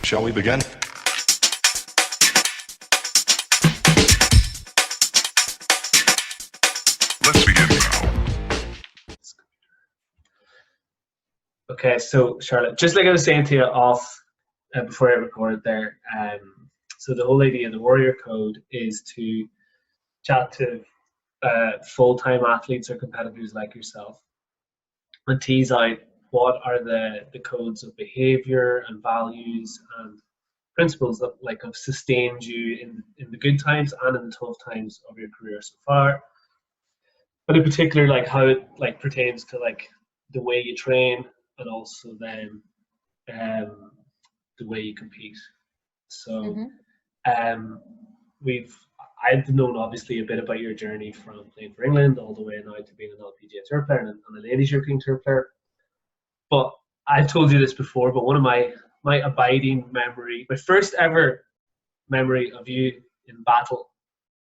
Shall we begin? Let's begin now. Okay, so Charlotte, just like I was saying to you off before I recorded there, so the whole idea of the Warrior Code is to chat to full-time athletes or competitors like yourself and tease out what are the codes of behavior and values and principles that have sustained you in the good times and in the tough times of your career so far, but in particular how it pertains to the way you train and also then the way you compete. So I've known obviously a bit about your journey from playing for England all the way now to being an LPGA Tour player and a ladies European Tour player. But I've told you this before, but one of my abiding memory, my first ever memory of you in battle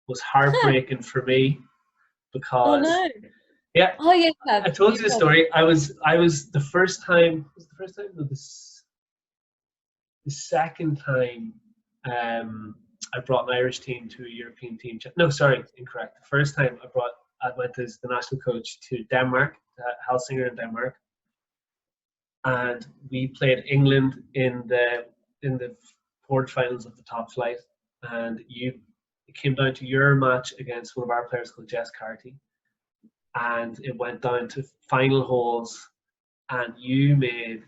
was heartbreaking for me because yeah. Oh yeah. I told you the story. I was the first time. Was the first time? No, the second time. I brought an Irish team to a European team. No, sorry, incorrect. The first time I went as the national coach to Denmark, Helsinger in Denmark, and we played England in the quarterfinals of the top flight. And it came down to your match against one of our players called Jess Carty. And it went down to final holes, and you made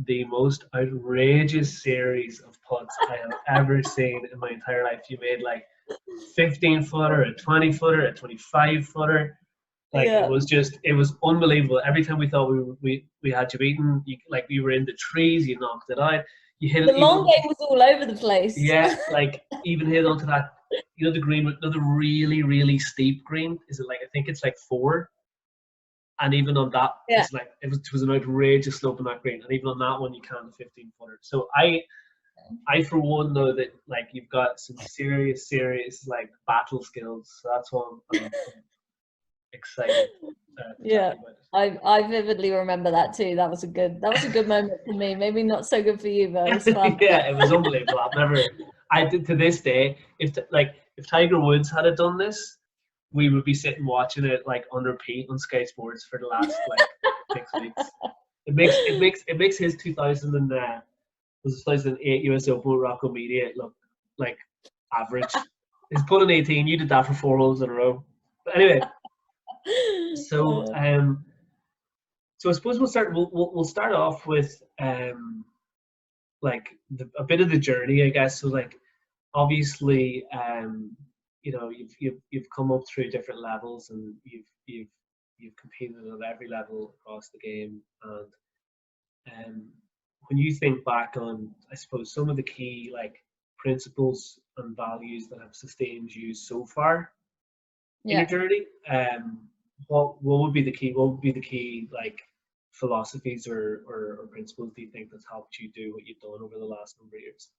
the most outrageous series of putts I have ever seen in my entire life. You made 15-footer, a 20-footer, a 25-footer. It was unbelievable. Every time we thought we had you beaten, you were in the trees, you knocked it out. You hit the long game was all over the place. Yeah, even hit onto that. You know the green, the really, really steep green. Is it I think it's 4, and even on that, it's it was an outrageous slope on that green, and even on that one, you can't 15-footer. So I for one know that you've got some serious battle skills. So that's why I'm excited. Yeah, I vividly remember that too. That was a good moment for me. Maybe not so good for you, but it was fun. Yeah, it was unbelievable. I did to this day. If Tiger Woods had done this, we would be sitting watching it on repeat on Sky Sports for the last 6 weeks. It makes his 2008 US Open with Rocco Media look average. He's put an 18. You did that for 4 holes in a row. But anyway, so so I suppose we'll start off with a bit of the journey, I guess. So obviously you've come up through different levels, and you've competed at every level across the game. And when you think back on, I suppose, some of the key principles and values that have sustained you so far in your journey, what would be the key philosophies or principles do you think that's helped you do what you've done over the last number of years?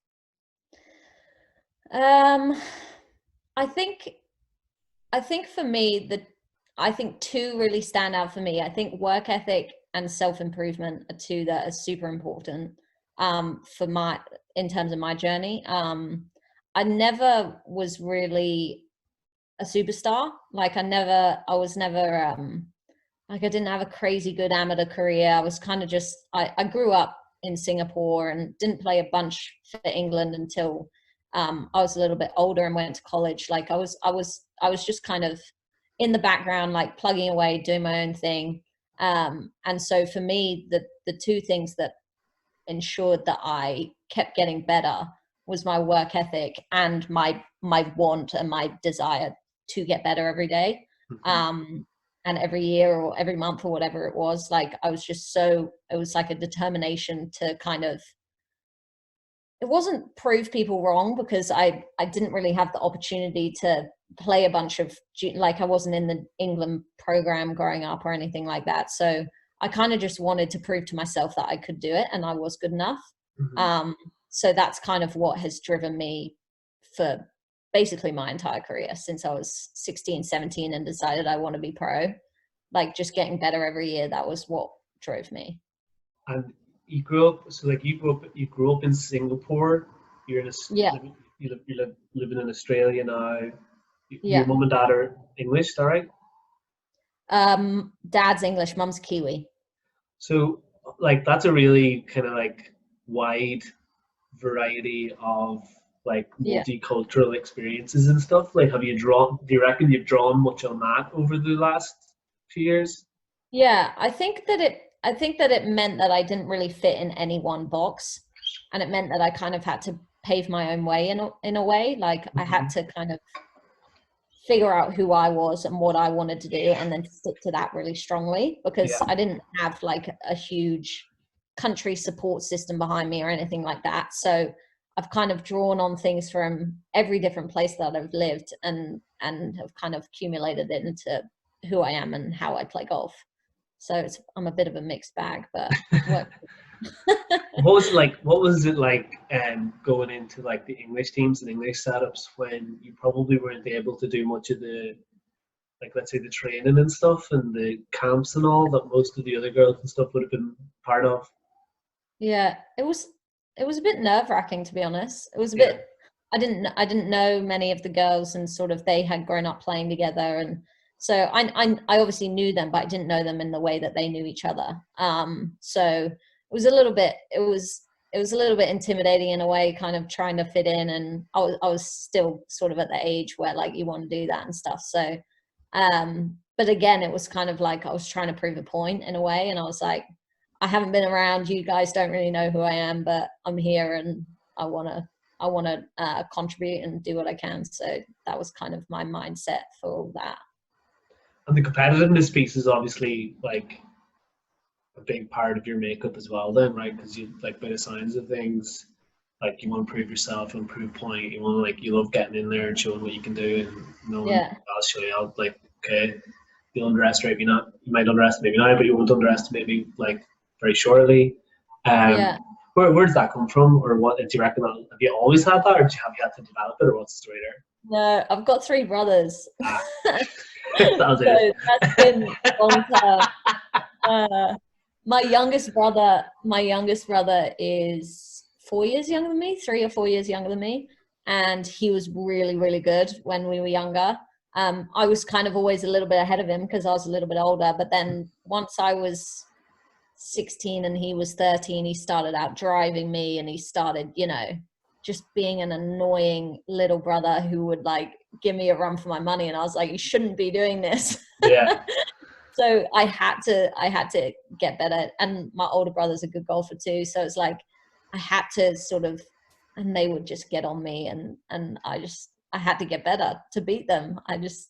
I think for me, I think 2 really stand out for me. I think work ethic and self-improvement are 2 that are super important in terms of my journey. I never was really a superstar. I didn't have a crazy good amateur career. I was kind of just, I grew up in Singapore and didn't play a bunch for England until I was a little bit older and went to college. I was just kind of in the background, plugging away, doing my own thing. And so for me, the 2 things that ensured that I kept getting better was my work ethic and my want and my desire to get better every day. And every year or every month or whatever it was, I was just it was a determination to kind of, it wasn't prove people wrong, because I didn't really have the opportunity to play a bunch of, I wasn't in the England program growing up or anything like that. So I kind of just wanted to prove to myself that I could do it and I was good enough. So that's kind of what has driven me for basically my entire career since I was 16, 17 and decided I want to be pro. Just getting better every year, that was what drove me. And you grew up, so like you grew up in Singapore. You're in a, Yeah, living in Australia now. Your yeah. mum and dad are English, is that right? Dad's English, mum's Kiwi. So like that's a really kind of like wide variety of like Yeah. multicultural experiences and stuff. Like, do you reckon you've drawn much on that over the last few years? Yeah, I think that it meant that I didn't really fit in any one box, and it meant that I kind of had to pave my own way in a way. Like I had Mhm. to kind of figure out who I was and what I wanted to do, and then stick to that really strongly, because Yeah, I didn't have like a huge country support system behind me or anything like that. So I've kind of drawn on things from every different place that I've lived, and have kind of accumulated it into who I am and how I play golf. So I'm a bit of a mixed bag, but it worked. what was it like? What was it like going into like the English teams and English setups when you probably weren't able to do much of the, like, let's say the training and stuff and the camps and all that most of the other girls and stuff would have been part of? Yeah, it was a bit nerve-wracking, to be honest. It was a Yeah, bit, I didn't know many of the girls, and sort of they had grown up playing together, and so I obviously knew them, but I didn't know them in the way that they knew each other. So it was a little bit, it was a little bit intimidating in a way, kind of trying to fit in, and I was still sort of at the age where like you want to do that and stuff. So but again, it was kind of like I was trying to prove a point in a way, and I was like, I haven't been around. You guys don't really know who I am, but I'm here, and I want to contribute and do what I can. So that was kind of my mindset for all that. and the competitiveness piece is obviously like a big part of your makeup as well, then, right? Because you, like, by the signs of things, like you want to prove yourself, you want to prove a point, you want to, like, you love getting in there and showing what you can do, and knowing Yeah, I'll show you out. Like, okay, you'll underestimate me not, you might underestimate me now, but you won't underestimate me like very shortly. Um, yeah. where does that come from, or what do you reckon? Have you always had that, or have you had to develop it, or what's the story there? No, I've got three brothers, Ah, that was it. so that's been long term. Uh, my youngest brother is 4 years younger than me, 3 or 4 years younger than me, and he was really, really good when we were younger. I was kind of always a little bit ahead of him because I was a little bit older. But then once I was 16 and he was 13, he started out driving me, and he started, just being an annoying little brother who would like give me a run for my money, and I was like, you shouldn't be doing this. Yeah, So I had to get better, and my older brother's a good golfer too, so it's like I had to sort of, and they would just get on me, and I had to get better to beat them.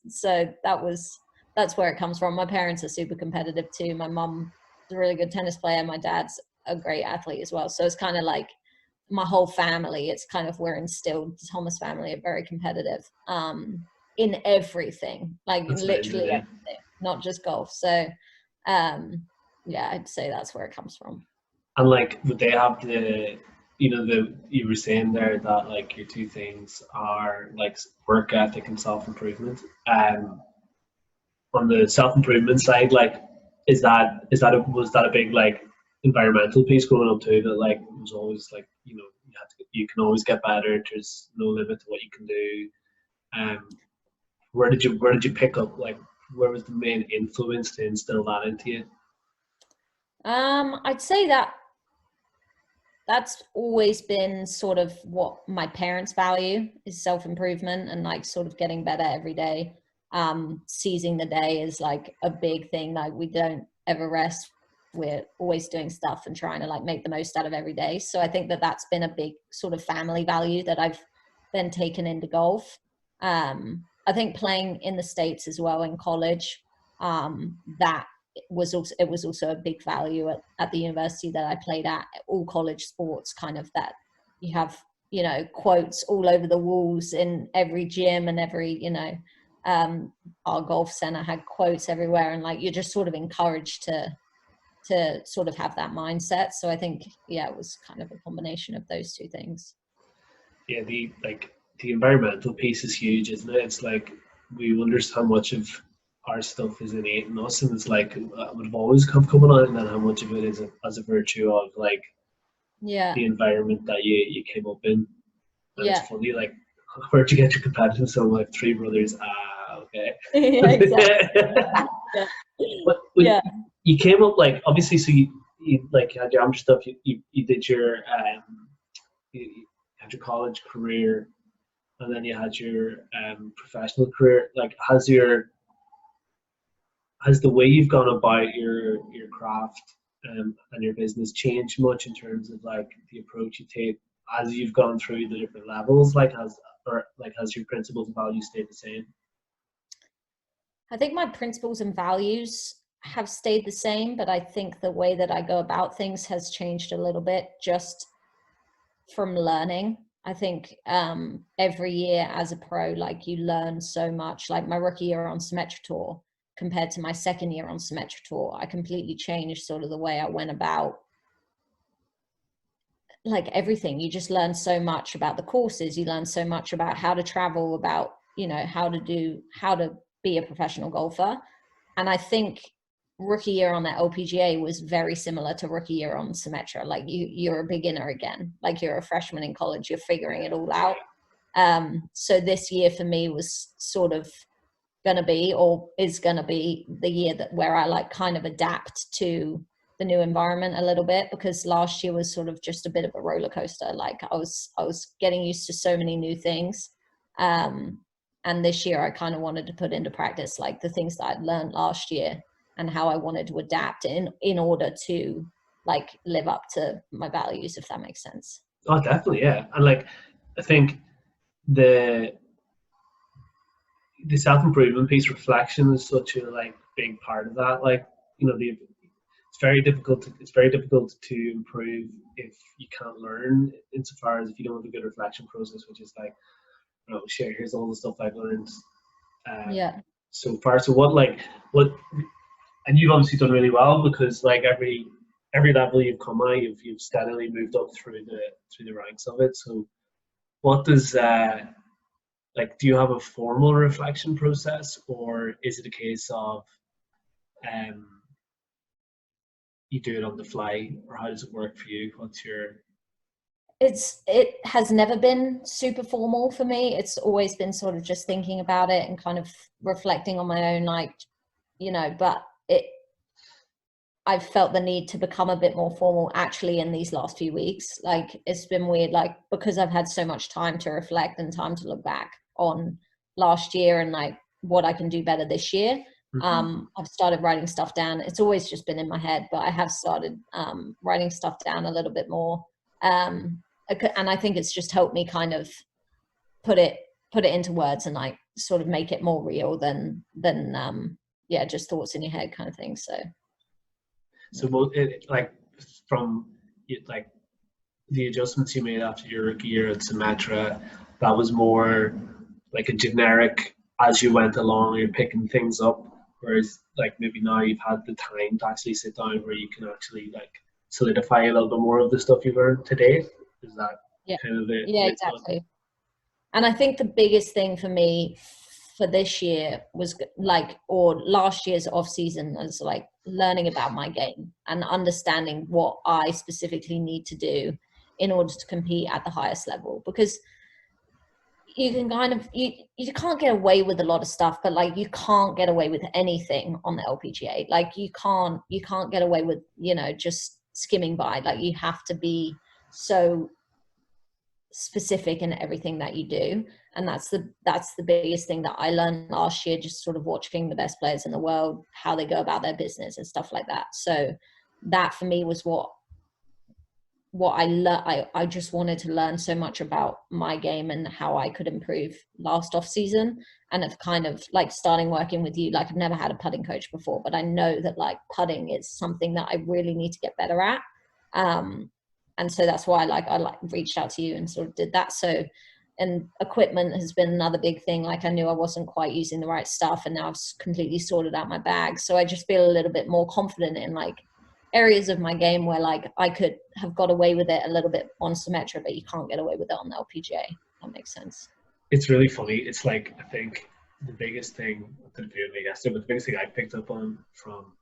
So that's where it comes from. My parents are super competitive too. My mom is a really good tennis player, my dad's a great athlete as well, so it's kind of like my whole family, it's kind of, we're instilled, the Thomas family are very competitive, in everything, like that's amazing. literally Yeah. everything, not just golf. So yeah, I'd say that's where it comes from. And like, would they have the, the, you were saying there that like your two things are like work ethic and self improvement. On the self improvement side, like, was that a big like environmental piece growing up too? That like was always like, you can always get better. There's no limit to what you can do. Um, where did you pick up, like, where was the main influence to instill that into you? I'd say that that's always been sort of what my parents value, is self-improvement, and like sort of getting better every day. Seizing the day is like a big thing. Like we don't ever rest. We're always doing stuff and trying to like make the most out of every day. So I think that that's been a big sort of family value that I've then taken into golf. I think playing in the States as well in college, that it was also a big value at the university that I played at. All college sports, kind of, that you have, quotes all over the walls in every gym, and every, our golf center had quotes everywhere, and like you're just sort of encouraged to sort of have that mindset. So I think, yeah, it was kind of a combination of those two things. Yeah, the environmental piece is huge, isn't it? It's like we understand how much of our stuff is innate in us, and it's like it would have always come coming on, and then how much of it is as a virtue of like Yeah. the environment that you came up in. And Yeah. it's funny, like, where'd you get your competitive? So I'm like, three brothers. Ah, okay. Yeah, exactly. Yeah. But Yeah. you came up, like, obviously, so you like had your amateur stuff. You did your you had your college career, and then you had your professional career. Like, has the way you've gone about your craft and your business changed much in terms of like the approach you take as you've gone through the different levels? Like, has your principles and values stayed the same? I think my principles and values have stayed the same, but I think the way that I go about things has changed a little bit just from learning. I think every year as a pro, like you learn so much. Like my rookie year on Symetra Tour compared to my second year on Symetra Tour, I completely changed sort of the way I went about like everything. You just learn so much about the courses. You learn so much about how to travel, about, you know, how to be a professional golfer. And I think rookie year on that LPGA was very similar to rookie year on Symetra. Like you're a beginner again, like you're a freshman in college, you're figuring it all out. So this year for me was sort of gonna be, or is gonna be, the year that where I like kind of adapt to the new environment a little bit, because last year was sort of just a bit of a roller coaster. Like I was getting used to so many new things. And this year I kind of wanted to put into practice like the things that I'd learned last year and how I wanted to adapt in order to like live up to my values, if that makes sense. Oh, definitely, yeah. And like, I think the self-improvement piece, reflection, is such a like big part of that. Like, you know, it's very difficult to improve if you can't learn, insofar as if you don't have a good reflection process, which is like, you know, share, here's all the stuff I've learned Yeah. so far. So what and you've obviously done really well, because like every level you've come at, you've steadily moved up through the ranks of it. So what does like, do you have a formal reflection process, or is it a case of um you do it on the fly, or how does it work for you? What's your It has never been super formal for me. It's always been sort of just thinking about it and kind of reflecting on my own, like, you know, but I've felt the need to become a bit more formal actually in these last few weeks. Like it's been weird, like because I've had so much time to reflect and time to look back on last year and like what I can do better this year. I've started writing stuff down. It's always just been in my head, but I have started writing stuff down a little bit more. And I think it's just helped me kind of put it into words and like sort of make it more real than yeah, just thoughts in your head kind of thing. so like from like the adjustments you made after your rookie year at Symmetra, that was more like a generic, as you went along, you're picking things up, whereas like maybe now you've had the time to actually sit down where you can actually like solidify a little bit more of the stuff you've learned today. Is that Yeah. kind of it? Yeah, exactly. And I think the biggest thing for me for this year was like, or last year's off season, was like learning about my game and understanding what I specifically need to do in order to compete at the highest level. Because you can kind of, you can't get away with a lot of stuff, but like you can't get away with anything on the LPGA. Like you can't get away with, you know, just skimming by. Like you have to be so specific in everything that you do, and that's the biggest thing that I learned last year, just sort of watching the best players in the world, how they go about their business and stuff like that. So that for me was what I just wanted to learn so much about my game and how I could improve last off season. And it's kind of like starting working with you, like I've never had a putting coach before, but I know that like putting is something that I really need to get better at. And so that's why I reached out to you and sort of did that. So, and equipment has been another big thing. Like I knew I wasn't quite using the right stuff, and now I've completely sorted out my bag. So I just feel a little bit more confident in like areas of my game where like I could have got away with it a little bit on Symetra, but you can't get away with it on the LPGA. That makes sense. It's really funny. It's like, I think the biggest thing, I didn't do it yesterday, but the biggest thing I picked up on from,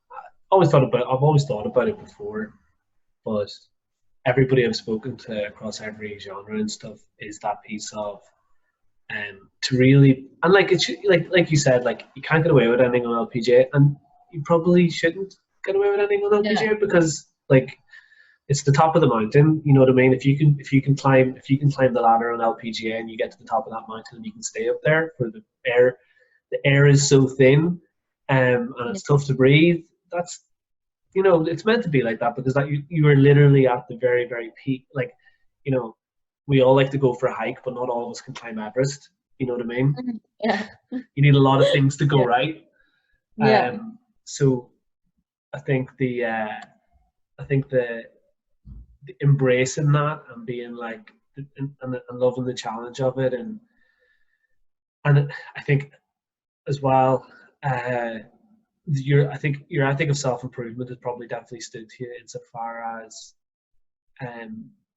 I've always thought about it before, but everybody I've spoken to across every genre and stuff is that piece of, to really, and like it's like you said, like you can't get away with anything on LPGA, and you probably shouldn't get away with anything on LPGA because like it's the top of the mountain. You know what I mean? If you can climb the ladder on LPGA and you get to the top of that mountain and you can stay up there, for the air is so thin, and it's tough to breathe. That's, you know, it's meant to be like that because that you are literally at the very, very peak. Like, you know, we all like to go for a hike, but not all of us can climb Everest. You know what I mean? Yeah. You need a lot of things to go right. Yeah. So I think the embracing that and being like and loving the challenge of it, and I think as well, I think your ethic of self-improvement has probably definitely stood to you insofar as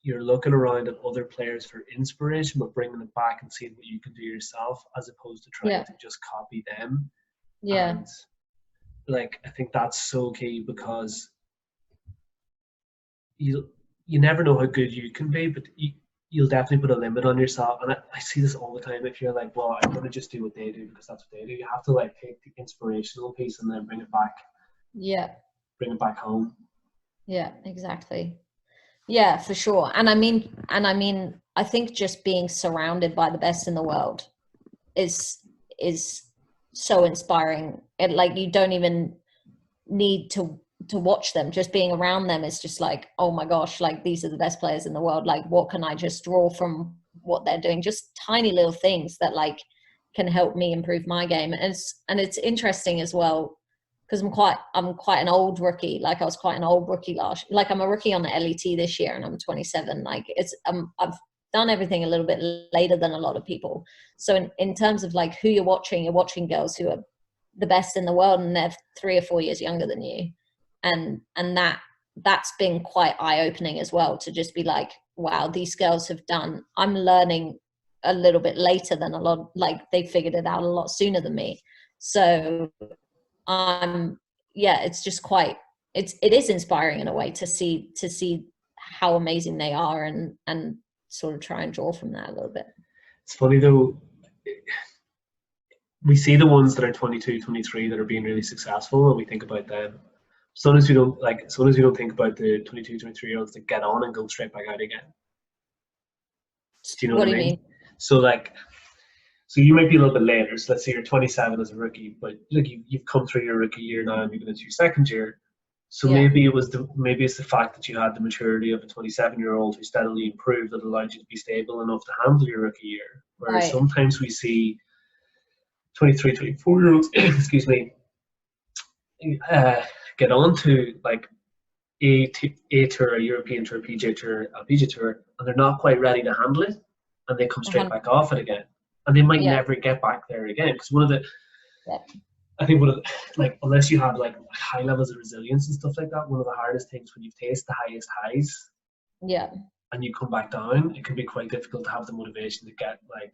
you're looking around at other players for inspiration, but bringing it back and seeing what you can do yourself, as opposed to trying to just copy them. And like, I think that's so key, because you never know how good you can be, but you'll definitely put a limit on yourself. And I see this all the time. If you're like, well, I'm going to just do what they do because that's what they do, you have to like take the inspirational piece and then bring it back. Bring it back home. Yeah, exactly. Yeah, for sure. And I mean, I think just being surrounded by the best in the world is so inspiring. It, like, you don't even need to watch them. Just being around them is just like, oh my gosh, like, these are the best players in the world. Like, what can I just draw from what they're doing? Just tiny little things that like can help me improve my game. And it's interesting as well, because I'm quite an old rookie. Like, I was quite an old rookie last. Like, I'm a rookie on the LET this year, and I'm 27. Like, it's I've done everything a little bit later than a lot of people. So in terms of like who you're watching girls who are the best in the world, and they're 3 or 4 years younger than you, and that's been quite eye-opening as well, to just be like, wow, these girls have done. I'm learning a little bit later than a lot. Like, they figured it out a lot sooner than me. So it's just quite, it is inspiring in a way to see how amazing they are, and sort of try and draw from that a little bit. It's funny though, we see the ones that are 22, 23 that are being really successful, and we think about them. Sometimes we don't think about the 22, 23-year-olds that get on and go straight back out again. Do you know what I mean? So like, so you might be a little bit later. So let's say you're 27 as a rookie, but look, you've come through your rookie year now, and you've been into your second year. So maybe it's the fact that you had the maturity of a 27-year-old who steadily improved that allowed you to be stable enough to handle your rookie year. Whereas sometimes we see 23, 24-year-olds, excuse me, get on to like a tour, a European tour, PGA tour, LPGA tour, and they're not quite ready to handle it, and they come straight back off it again, and they might never get back there again. Because I think like, unless you have like high levels of resilience and stuff like that, one of the hardest things when you've tasted the highest highs, and you come back down, it can be quite difficult to have the motivation to get like,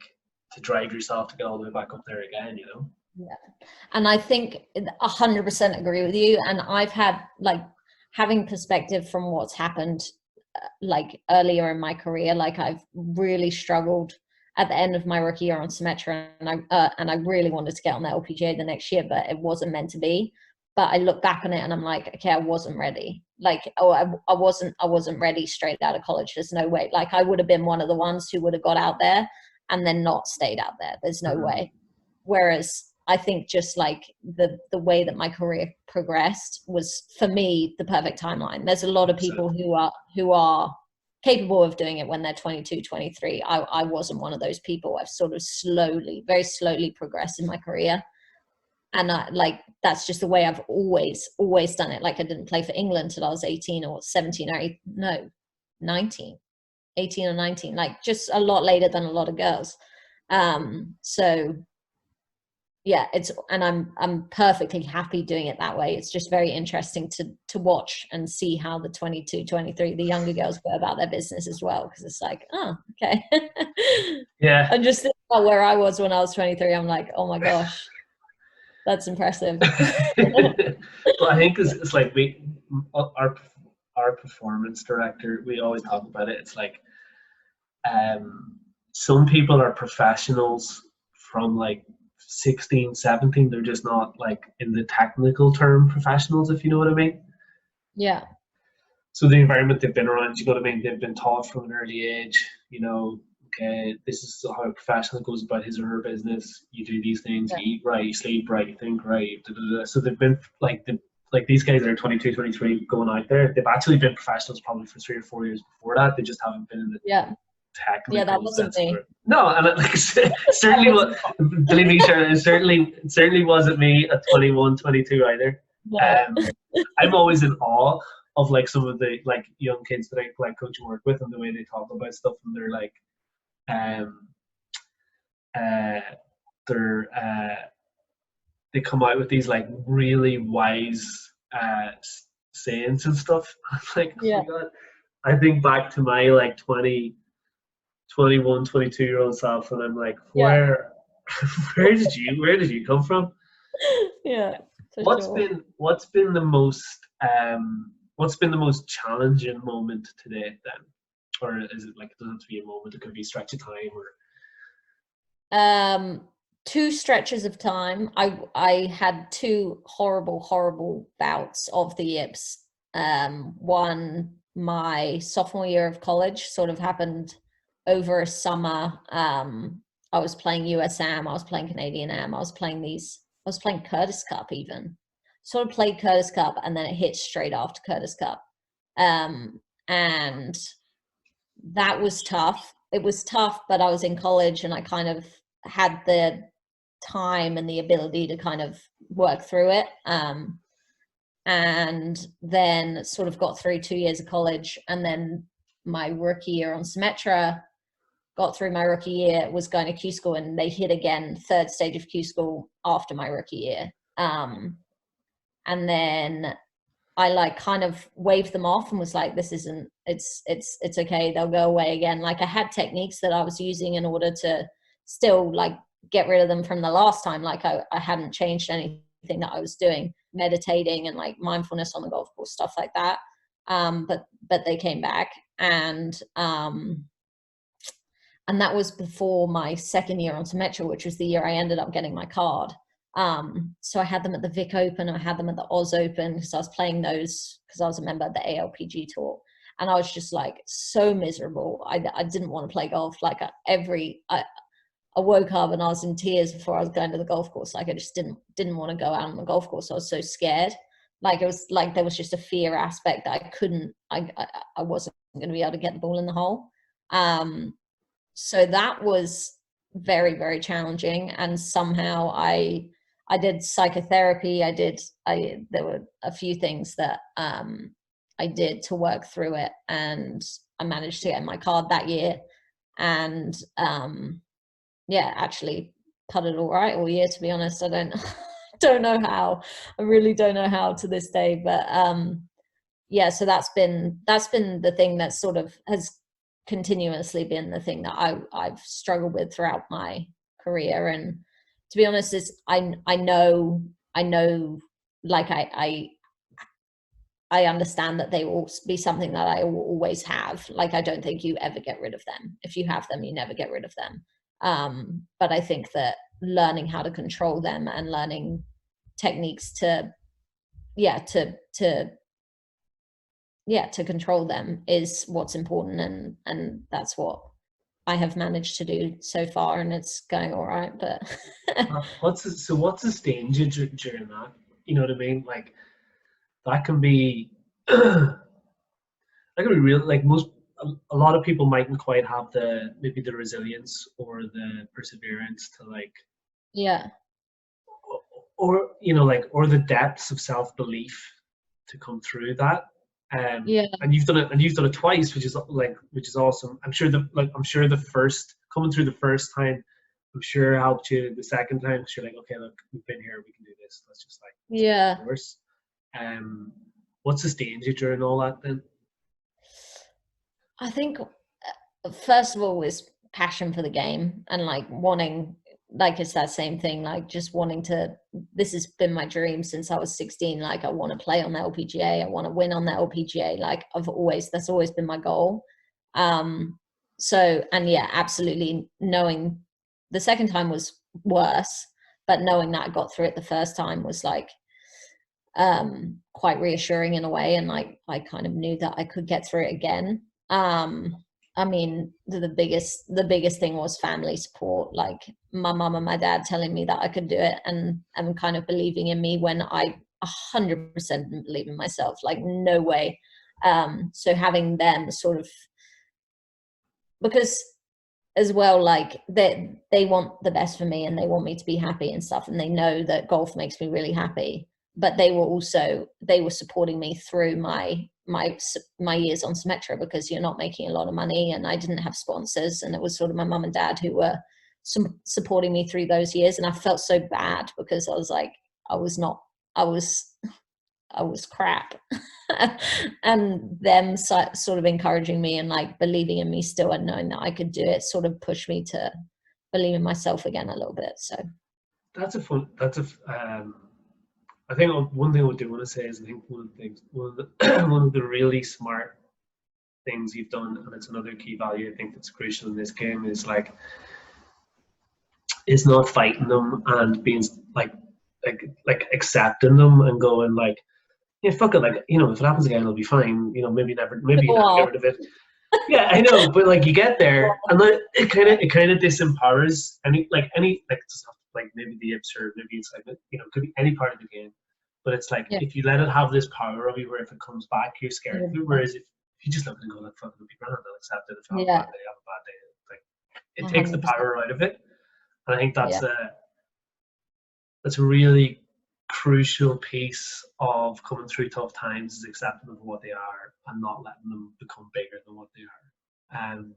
to drive yourself to get all the way back up there again, you know? Yeah. And I think 100% agree with you. And I've had, like, having perspective from what's happened like earlier in my career, like, I've really struggled at the end of my rookie year on Symetra, and I really wanted to get on the LPGA the next year, but it wasn't meant to be. But I look back on it and I'm like, okay, I wasn't ready. Like, I wasn't ready straight out of college. There's no way. Like, I would have been one of the ones who would have got out there and then not stayed out there. There's no way. Whereas I think just like the way that my career progressed was, for me, the perfect timeline. There's a lot of people who are capable of doing it when they're 22, 23. I wasn't one of those people. I've sort of very slowly progressed in my career. And like, that's just the way I've always done it. Like, I didn't play for England till I was 18 or 17 or 18 or 19, like, just a lot later than a lot of girls. So yeah, I'm perfectly happy doing it that way. It's just very interesting to watch and see how the 22, 23, the younger girls go about their business as well, because it's like, oh, okay. Yeah. I'm just Oh, where I was when I was 23, I'm like, oh my gosh, that's impressive. But I think it's like our our performance director, we always talk about it. It's like some people are professionals from like 16, 17. They're just not like in the technical term professionals, if you know what I mean. Yeah, So the environment they've been around, you know what I mean? They've been taught from an early age, okay, this is how a professional goes about his or her business. You do these things, yeah, you eat right, you sleep right, you think right. Da, da, da. So they've been like these guys that are 22, 23 going out there, they've actually been professionals probably for 3 or 4 years before that. They just haven't been in the yeah, yeah. That technical wasn't sense of me. it. No, and like That certainly was what, believe me, Sharon, it certainly wasn't me at 21, 22 either. no. Um, I'm always in awe of like some of the like young kids that I like coach and work with, and the way they talk about stuff, and they're like, um, uh, they're they come out with these like really wise sayings and stuff. I'm like, oh Yeah, my god. I think back to my like 20, 21, 22-year-old self, and I'm like, yeah, where did you come from? yeah, for What's sure. been what's been the most what's been the most challenging moment to date then? Or is it like, it doesn't have to be a moment, it could be a stretch of time or Um, two stretches of time. I had two horrible bouts of the yips. One my sophomore year of college sort of happened over a summer. I was playing USAM, I was playing Canadian Am, I was playing Curtis Cup even. Sort of played Curtis Cup and then it hit straight after Curtis Cup. And that was tough. It was tough, but I was in college and I kind of had the time and the ability to kind of work through it. And then sort of got through 2 years of college. And then my rookie year on Symetra, got through my rookie year, was going to Q school, and they hit again, third stage of Q school after my rookie year. And then I like kind of waved them off and was like, this isn't, it's okay. They'll go away again. Like I had techniques that I was using in order to still like get rid of them from the last time. Like I hadn't changed anything that I was doing, meditating and like mindfulness on the golf course, stuff like that. But they came back, and that was before my second year on Symetra, which was the year I ended up getting my card. So I had them at the Vic Open, I had them at the Oz Open, because I was playing those because I was a member of the ALPG tour, and I was just like so miserable. I didn't want to play golf. Like I woke up and I was in tears before I was going to the golf course. Like I just didn't want to go out on the golf course. I was so scared. Like it was like there was just a fear aspect that I wasn't going to be able to get the ball in the hole. So that was very challenging, and somehow I did psychotherapy. There were a few things that I did to work through it, and I managed to get my card that year, and yeah, actually putted all right all year, to be honest. I don't don't know how. I really don't know how to this day, but yeah, so that's been the thing that sort of has continuously been the thing that I've struggled with throughout my career. And to be honest, is I know like I understand that they will be something that I will always have. Like I don't think you ever get rid of them. If you have them, you never get rid of them. But I think that learning how to control them and learning techniques to yeah to control them is what's important, and that's what I have managed to do so far, and it's going all right. But what's the stage during that? You know what I mean? Like that can be that can be real. Like a lot of people mightn't quite have maybe the resilience or the perseverance to like, yeah, or like, or the depths of self-belief to come through that. yeah, And you've done it twice, which is awesome. I'm sure the first coming through the first time, I'm sure helped you the second time, because you're like, okay, look, we've been here, we can do this. Let's just like yeah. course. What sustained you during all that then? I think first of all is passion for the game and like wanting, like it's that same thing, like just wanting to, this has been my dream since I was 16. Like I want to play on the LPGA, I want to win on the LPGA. Like that's always been my goal. So, and yeah, absolutely, knowing the second time was worse, but knowing that I got through it the first time was like quite reassuring in a way, and like I kind of knew that I could get through it again. I mean, the biggest thing was family support, like my mum and my dad telling me that I could do it, and kind of believing in me when I 100% didn't believe in myself, like no way. So having them sort of, because as well, like they want the best for me and they want me to be happy and stuff, and they know that golf makes me really happy, but they were supporting me through my years on Symetra, because you're not making a lot of money and I didn't have sponsors, and it was sort of my mum and dad who were supporting me through those years. And I felt so bad because I was like, I was crap. And them sort of encouraging me and like believing in me still, and knowing that I could do it, sort of pushed me to believe in myself again a little bit. So I think one thing I do want to say is, I think one of the really smart things you've done, and it's another key value I think that's crucial in this game, is like, is not fighting them and being like accepting them and going like, yeah, fuck it, like, you know, if it happens again, it'll be fine. You know, maybe you never get rid of it. Yeah, I know, but like you get there, and like, it kind of disempowers any like maybe the Ips, or maybe it's like, you know, it could be any part of the game, but it's like, if you let it have this power of you, where if it comes back, you're scared of it. Whereas if you just let it go, like, fucking, it'll be grand, I'll accept it. If I have a bad day, I have a bad day. Like, it takes the power out of it, and I think that's a really crucial piece of coming through tough times, is accepting them for what they are and not letting them become bigger than what they are. And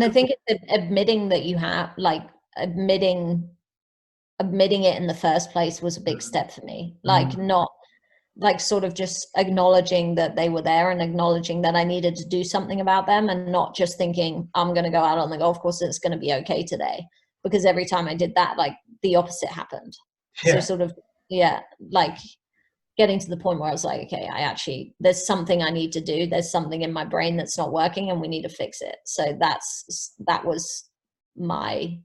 I think it's admitting that you have, like, admitting it in the first place was a big step for me. Like, not like sort of just acknowledging that they were there and acknowledging that I needed to do something about them, and not just thinking I'm going to go out on the golf course and it's going to be okay today, because every time I did that, like the opposite happened. So sort of, like getting to the point where I was like, okay, there's something I need to do. There's something in my brain that's not working and we need to fix it. So that was my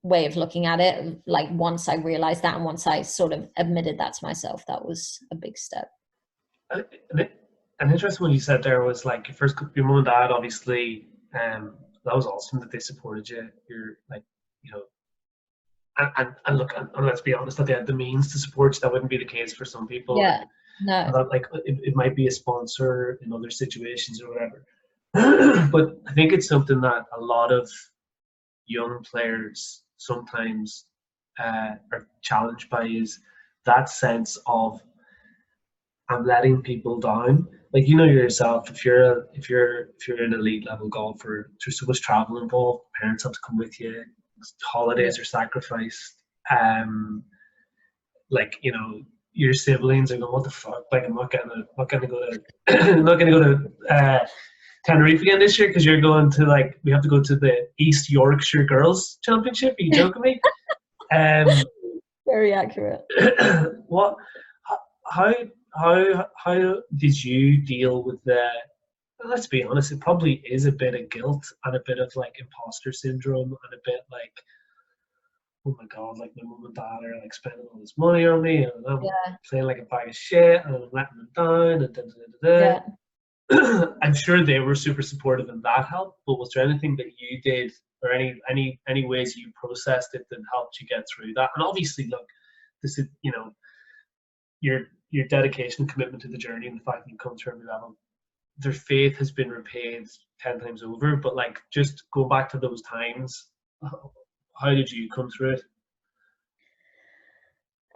way of looking at it. Like, once I realized that, and once I sort of admitted that to myself, that was a big step. An interesting one you said there was like, your mum and dad, obviously, that was awesome that they supported you. You're like, you know, and look, and let's be honest, that they had the means to support you. That wouldn't be the case for some people. Yeah, no. That, like, it might be a sponsor in other situations or whatever. But I think it's something that a lot of young players sometimes are challenged by, is that sense of, I'm letting people down. Like, you know yourself, if you're an elite level golfer, there's so much travel involved. Parents have to come with you. Holidays are sacrificed. Like, you know, your siblings are going, what the fuck? Like, I'm not gonna go to I'm not gonna go to Tenerife again this year because you're going to, like, we have to go to the East Yorkshire Girls Championship. Are you joking me? Very accurate. What? How did you deal with the? Let's be honest, it probably is a bit of guilt and a bit of like imposter syndrome and a bit like, oh my god, like my mum and dad are like spending all this money on me and I'm playing like a bag of shit and I'm letting them down and I'm sure they were super supportive and that helped, but was there anything that you did, or any ways you processed it that helped you get through that? And obviously, look, this is, you know, your dedication and commitment to the journey, and the fact that you come through every level, their faith has been repaid 10 times over. But like, just go back to those times, how did you come through it?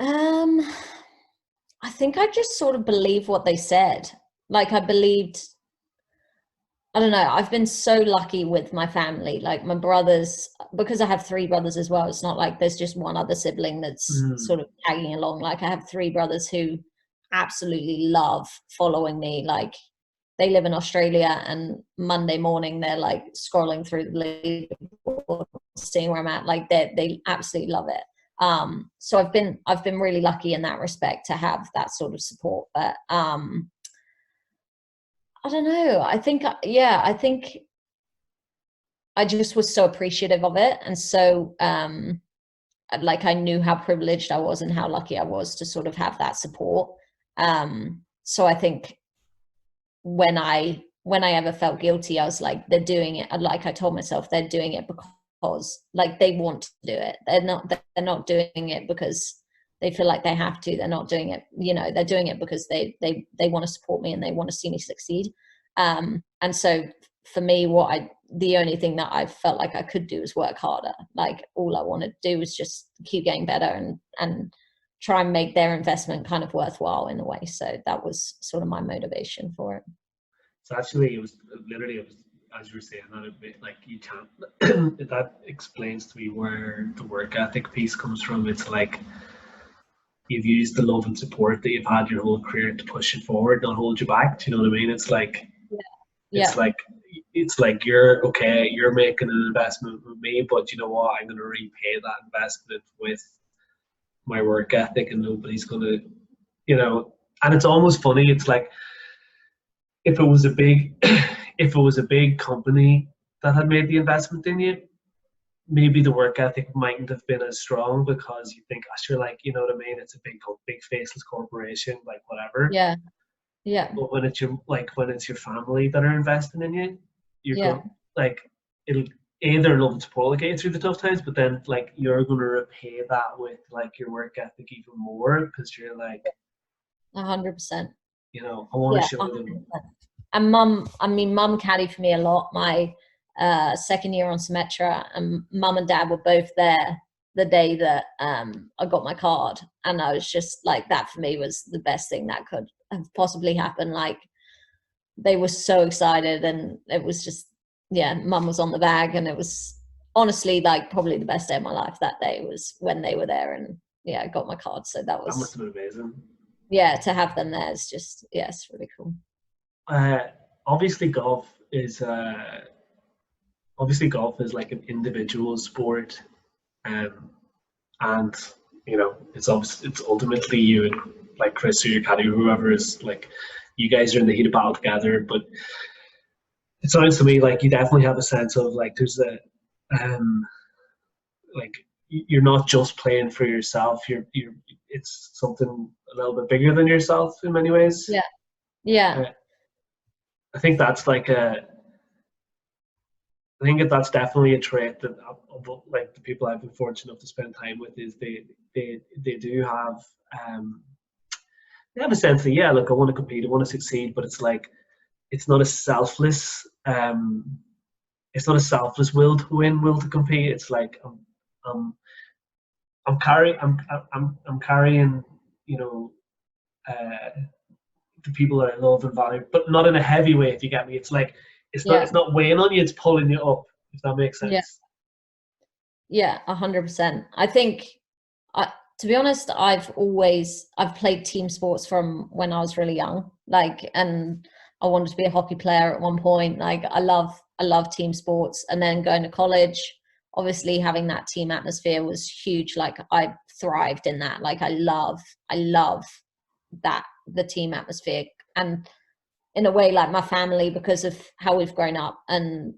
I think I just sort of believed what they said. Like, I don't know, I've been so lucky with my family. Like, my brothers, because I have 3 brothers as well, it's not like there's just one other sibling that's sort of tagging along. Like, I have 3 brothers who absolutely love following me. Like, they live in Australia, and Monday morning they're like scrolling through the leaderboard, seeing where I'm at. Like they absolutely love it. So I've been really lucky in that respect to have that sort of support. But I don't know. I think I just was so appreciative of it, and so like I knew how privileged I was and how lucky I was to sort of have that support. So I think when I ever felt guilty, I was like, they're doing it. Like I told myself, they're doing it because like they want to do it. They're not doing it because they feel like they have to. They're not doing it, you know, they're doing it because they want to support me and they want to see me succeed. And so for me, the only thing that I felt like I could do is work harder. Like all I wanted to do was just keep getting better and try and make their investment kind of worthwhile in a way. So that was sort of my motivation for it. So actually, it was as you were saying that, a bit like you can't. That explains to me where the work ethic piece comes from. It's like you've used the love and support that you've had your whole career to push it forward, not hold you back. Do you know what I mean? It's like it's Yeah. like it's like you're okay. You're making an investment with me, but you know what? I'm going to repay that investment with my work ethic, and nobody's going to, you know. And it's almost funny. It's like if it was a big if it was a big company that had made the investment in you, maybe the work ethic mightn't have been as strong because you think, oh, sure, like, you know what I mean? It's a big faceless corporation, like whatever. Yeah. Yeah. But when it's your family that are investing in you, you're Yeah. going like it'll either love and support will get you through the tough times, but then like you're going to repay that with like your work ethic even more because you're like 100%. you know, I want to Yeah. show them. 100%. And mum caddied for me a lot my second year on Symetra, and mum and dad were both there the day that I got my card, and I was just like, that for me was the best thing that could have possibly happened. Like they were so excited, and it was just, yeah, mum was on the bag, and it was honestly like probably the best day of my life. That day was when they were there, and yeah, I got my card. So that That must was, have been amazing. yeah, to have them there is just, yeah, it's really cool. Uh, obviously, golf is like an individual sport, and you know it's ultimately you and like Chris or your caddy or whoever is like you guys are in the heat of battle together. But it sounds to me like you definitely have a sense of like there's a like you're not just playing for yourself. You're it's something a little bit bigger than yourself in many ways. Yeah. Yeah. I think that's like I think that that's definitely a trait that like the people I've been fortunate enough to spend time with is they do have they have a sense that yeah, look, I want to compete, I want to succeed, but it's like it's not a selfless will to win, will to compete. It's like I'm I'm carrying you know the people that I love and value, but not in a heavy way. If you get me, it's like it's not weighing on you, it's pulling you up. If that makes sense. Yeah. Yeah, 100%. I think, to be honest, I've played team sports from when I was really young. Like, and I wanted to be a hockey player at one point. Like, I love team sports. And then going to college, obviously having that team atmosphere was huge. Like, I thrived in that. Like, I love that, the team atmosphere. And in a way, like my family, because of how we've grown up, and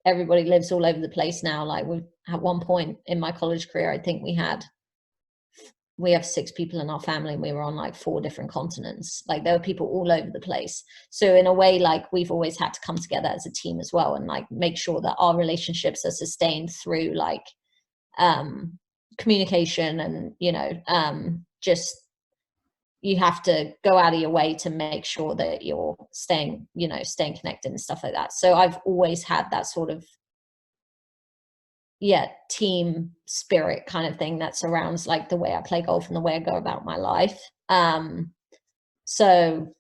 everybody lives all over the place now. Like at one point in my college career, I think we have 6 people in our family, and we were on like 4 different continents. Like there were people all over the place. So in a way, like we've always had to come together as a team as well, and like make sure that our relationships are sustained through like communication, and just you have to go out of your way to make sure that you're staying connected and stuff like that. So I've always had that sort of, team spirit kind of thing that surrounds like the way I play golf and the way I go about my life. So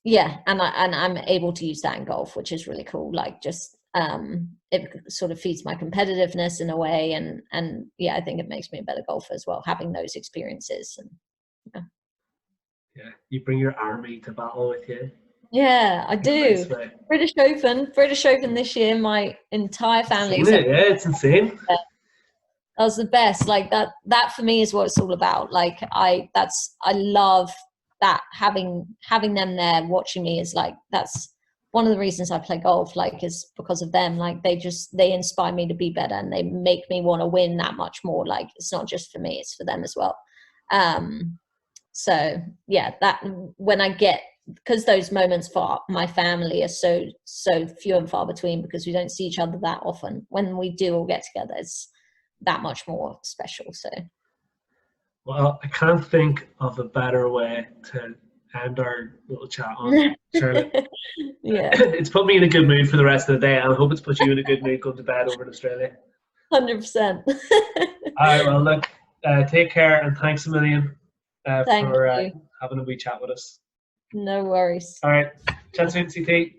yeah, and I'm able to use that in golf, which is really cool. Like just, it sort of feeds my competitiveness in a way. And yeah, I think it makes me a better golfer as well, having those experiences. And Yeah, you bring your army to battle with you. Yeah, I in a do. nice way. British Open this year. My entire family, Seen it? Yeah, it's insane. that was the best. Like that for me is what it's all about. Like I love that, having them there watching me is like, that's one of the reasons I play golf, like, is because of them. Like they inspire me to be better, and they make me want to win that much more. Like, it's not just for me, it's for them as well. So yeah, that when I get, because those moments for my family are so few and far between, because we don't see each other that often. When we do all get together, it's that much more special. So Well, I can't think of a better way to end our little chat on, Charlotte. yeah, It's put me in a good mood for the rest of the day, and I hope it's put you in a good mood going to bed over in Australia. 100%. All right, well, look, take care, and thanks a million Thank for you. having a wee chat with us. No worries. All right, chat soon, CT.